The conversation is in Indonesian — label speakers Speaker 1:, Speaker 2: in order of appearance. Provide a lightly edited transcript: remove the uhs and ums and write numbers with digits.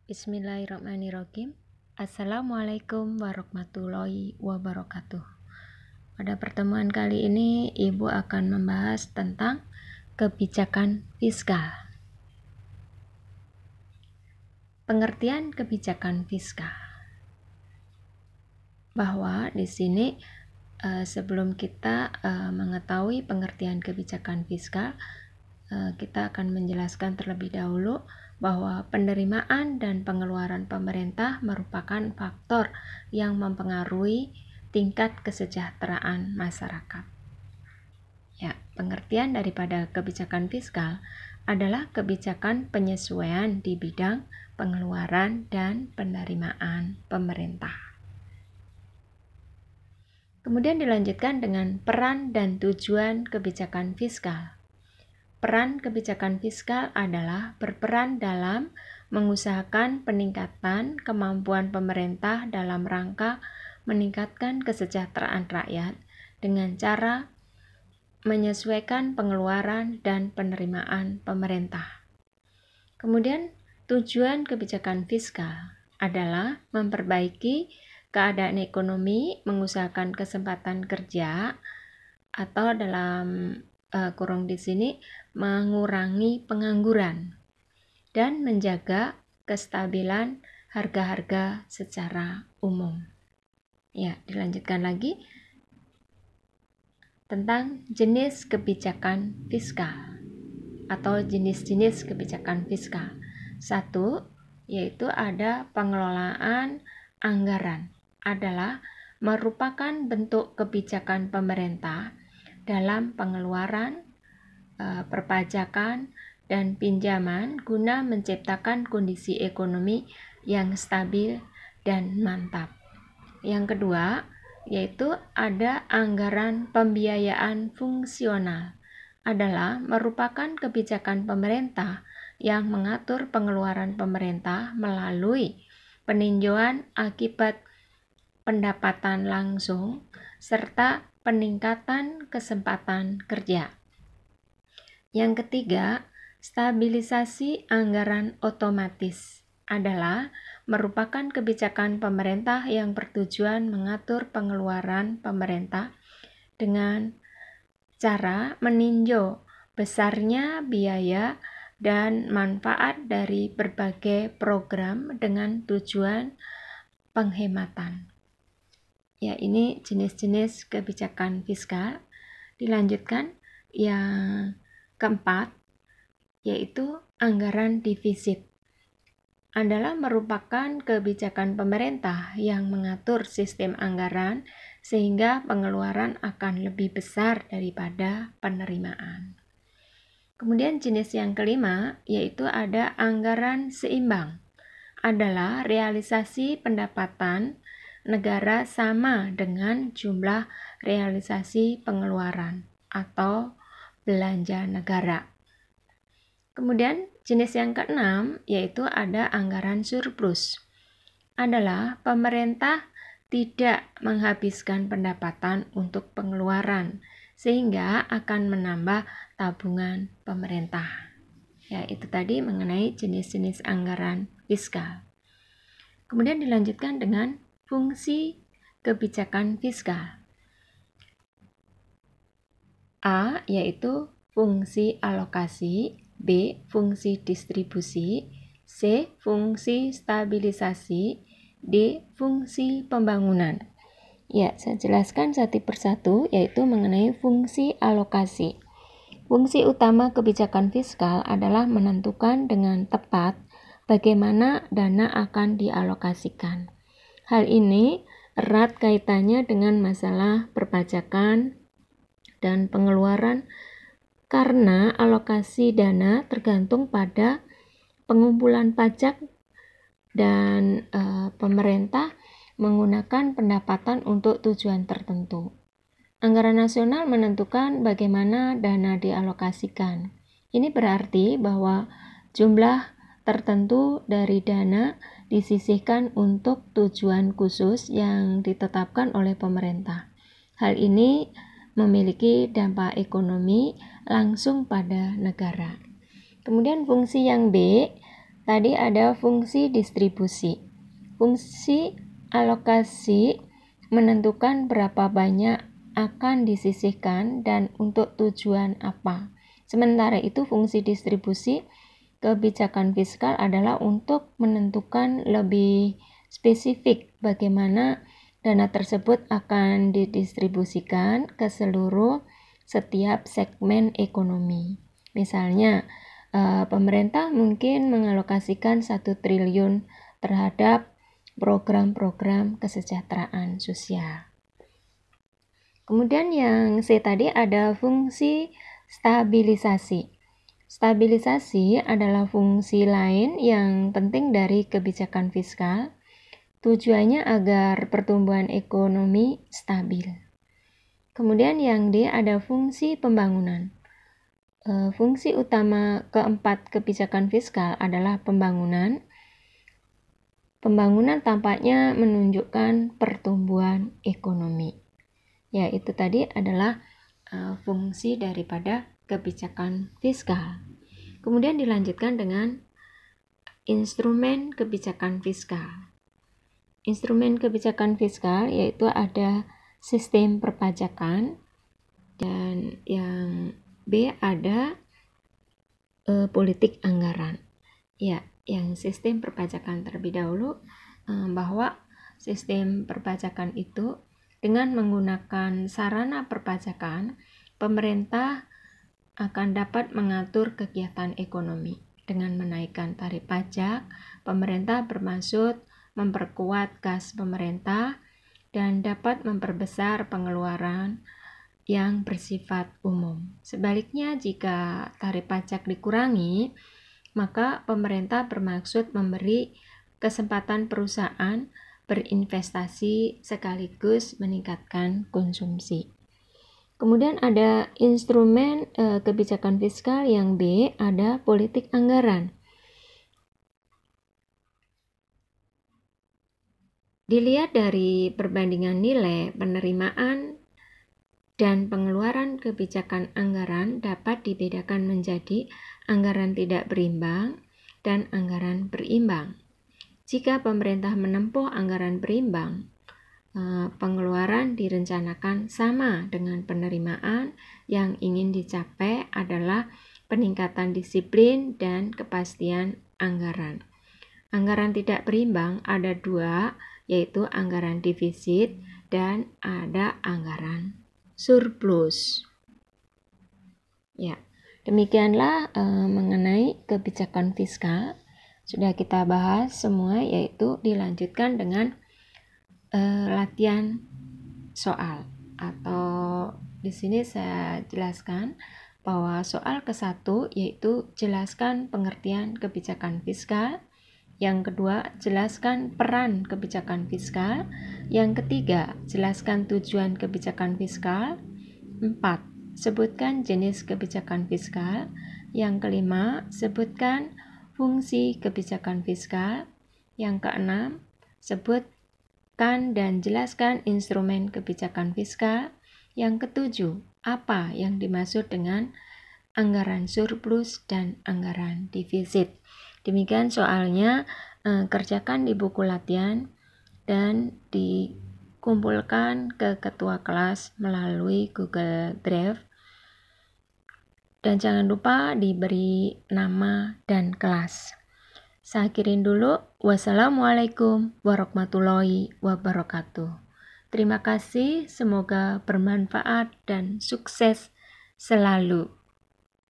Speaker 1: Bismillahirrahmanirrahim. Assalamualaikum warahmatullahi wabarakatuh. Pada pertemuan kali ini, Ibu akan membahas tentang kebijakan fiskal. Pengertian kebijakan fiskal. Bahwa di sini sebelum kita mengetahui pengertian kebijakan fiskal, kita akan menjelaskan terlebih dahulu bahwa penerimaan dan pengeluaran pemerintah merupakan faktor yang mempengaruhi tingkat kesejahteraan masyarakat. Ya, pengertian daripada kebijakan fiskal adalah kebijakan penyesuaian di bidang pengeluaran dan penerimaan pemerintah. Kemudian dilanjutkan dengan peran dan tujuan kebijakan fiskal. Peran kebijakan fiskal adalah berperan dalam mengusahakan peningkatan kemampuan pemerintah dalam rangka meningkatkan kesejahteraan rakyat dengan cara menyesuaikan pengeluaran dan penerimaan pemerintah. Kemudian tujuan kebijakan fiskal adalah memperbaiki keadaan ekonomi, mengusahakan kesempatan kerja, atau dalam kurung di sini mengurangi pengangguran dan menjaga kestabilan harga-harga secara umum. Ya, dilanjutkan lagi tentang jenis kebijakan fiskal atau jenis-jenis kebijakan fiskal. Satu, yaitu ada pengelolaan anggaran, adalah merupakan bentuk kebijakan pemerintah dalam pengeluaran, perpajakan, dan pinjaman guna menciptakan kondisi ekonomi yang stabil dan mantap. Yang kedua, yaitu ada anggaran pembiayaan fungsional, adalah merupakan kebijakan pemerintah yang mengatur pengeluaran pemerintah melalui peninjauan akibat pendapatan langsung serta peningkatan kesempatan kerja. Yang ketiga, stabilisasi anggaran otomatis adalah merupakan kebijakan pemerintah yang bertujuan mengatur pengeluaran pemerintah dengan cara meninjau besarnya biaya dan manfaat dari berbagai program dengan tujuan penghematan. Ya, ini jenis-jenis kebijakan fiskal. Dilanjutkan yang keempat, yaitu anggaran defisit. Adalah merupakan kebijakan pemerintah yang mengatur sistem anggaran sehingga pengeluaran akan lebih besar daripada penerimaan. Kemudian jenis yang kelima, yaitu ada anggaran seimbang. Adalah realisasi pendapatan negara sama dengan jumlah realisasi pengeluaran atau belanja negara. Kemudian jenis yang keenam, yaitu ada anggaran surplus. Adalah pemerintah tidak menghabiskan pendapatan untuk pengeluaran sehingga akan menambah tabungan pemerintah. Ya, itu tadi mengenai jenis-jenis anggaran fiskal. Kemudian dilanjutkan dengan fungsi kebijakan fiskal. A, yaitu fungsi alokasi, B, fungsi distribusi, C, fungsi stabilisasi, D, fungsi pembangunan. Ya, saya jelaskan satu persatu, yaitu mengenai fungsi alokasi. Fungsi utama kebijakan fiskal adalah menentukan dengan tepat bagaimana dana akan dialokasikan. Hal ini erat kaitannya dengan masalah perpajakan dan pengeluaran karena alokasi dana tergantung pada pengumpulan pajak dan pemerintah menggunakan pendapatan untuk tujuan tertentu. Anggaran nasional menentukan bagaimana dana dialokasikan. Ini berarti bahwa jumlah tertentu dari dana disisihkan untuk tujuan khusus yang ditetapkan oleh pemerintah. Hal ini memiliki dampak ekonomi langsung pada negara. Kemudian fungsi yang B tadi ada fungsi distribusi. Fungsi alokasi menentukan berapa banyak akan disisihkan dan untuk tujuan apa. Sementara itu fungsi distribusi kebijakan fiskal adalah untuk menentukan lebih spesifik bagaimana dana tersebut akan didistribusikan ke seluruh setiap segmen ekonomi. Misalnya, pemerintah mungkin mengalokasikan 1 triliun terhadap program-program kesejahteraan sosial. Kemudian yang C tadi ada fungsi stabilisasi. Stabilisasi adalah fungsi lain yang penting dari kebijakan fiskal. Tujuannya agar pertumbuhan ekonomi stabil. Kemudian yang D ada fungsi pembangunan. Fungsi utama keempat kebijakan fiskal adalah pembangunan. Pembangunan tampaknya menunjukkan pertumbuhan ekonomi. Ya, itu tadi adalah fungsi daripada kebijakan fiskal. Kemudian dilanjutkan dengan instrumen kebijakan fiskal. Instrumen kebijakan fiskal yaitu ada sistem perpajakan, dan yang B ada politik anggaran. Ya, yang sistem perpajakan terlebih dahulu, bahwa sistem perpajakan itu dengan menggunakan sarana perpajakan, pemerintah akan dapat mengatur kegiatan ekonomi. Dengan menaikkan tarif pajak, pemerintah bermaksud memperkuat kas pemerintah dan dapat memperbesar pengeluaran yang bersifat umum. Sebaliknya, jika tarif pajak dikurangi, maka pemerintah bermaksud memberi kesempatan perusahaan berinvestasi sekaligus meningkatkan konsumsi. Kemudian ada instrumen kebijakan fiskal yang B, ada politik anggaran. Dilihat dari perbandingan nilai penerimaan dan pengeluaran kebijakan anggaran dapat dibedakan menjadi anggaran tidak berimbang dan anggaran berimbang. Jika pemerintah menempuh anggaran berimbang, pengeluaran direncanakan sama dengan penerimaan. Yang ingin dicapai adalah peningkatan disiplin dan kepastian anggaran. Anggaran tidak berimbang ada 2, yaitu anggaran defisit dan ada anggaran surplus. Ya, demikianlah mengenai kebijakan fiskal. Sudah kita bahas semua, yaitu dilanjutkan dengan latihan soal. Atau di sini saya jelaskan bahwa soal ke-1 yaitu jelaskan pengertian kebijakan fiskal. Yang kedua, jelaskan peran kebijakan fiskal. Yang ketiga, jelaskan tujuan kebijakan fiskal. 4, sebutkan jenis kebijakan fiskal. Yang kelima, sebutkan fungsi kebijakan fiskal. Yang keenam, sebutkan dan jelaskan instrumen kebijakan fiskal. Yang ketujuh, apa yang dimaksud dengan anggaran surplus dan anggaran defisit. Demikian soalnya, kerjakan di buku latihan dan dikumpulkan ke ketua kelas melalui Google Drive. Dan jangan lupa diberi nama dan kelas. Saya akhirin dulu. Wassalamualaikum warahmatullahi wabarakatuh. Terima kasih, semoga bermanfaat dan sukses selalu.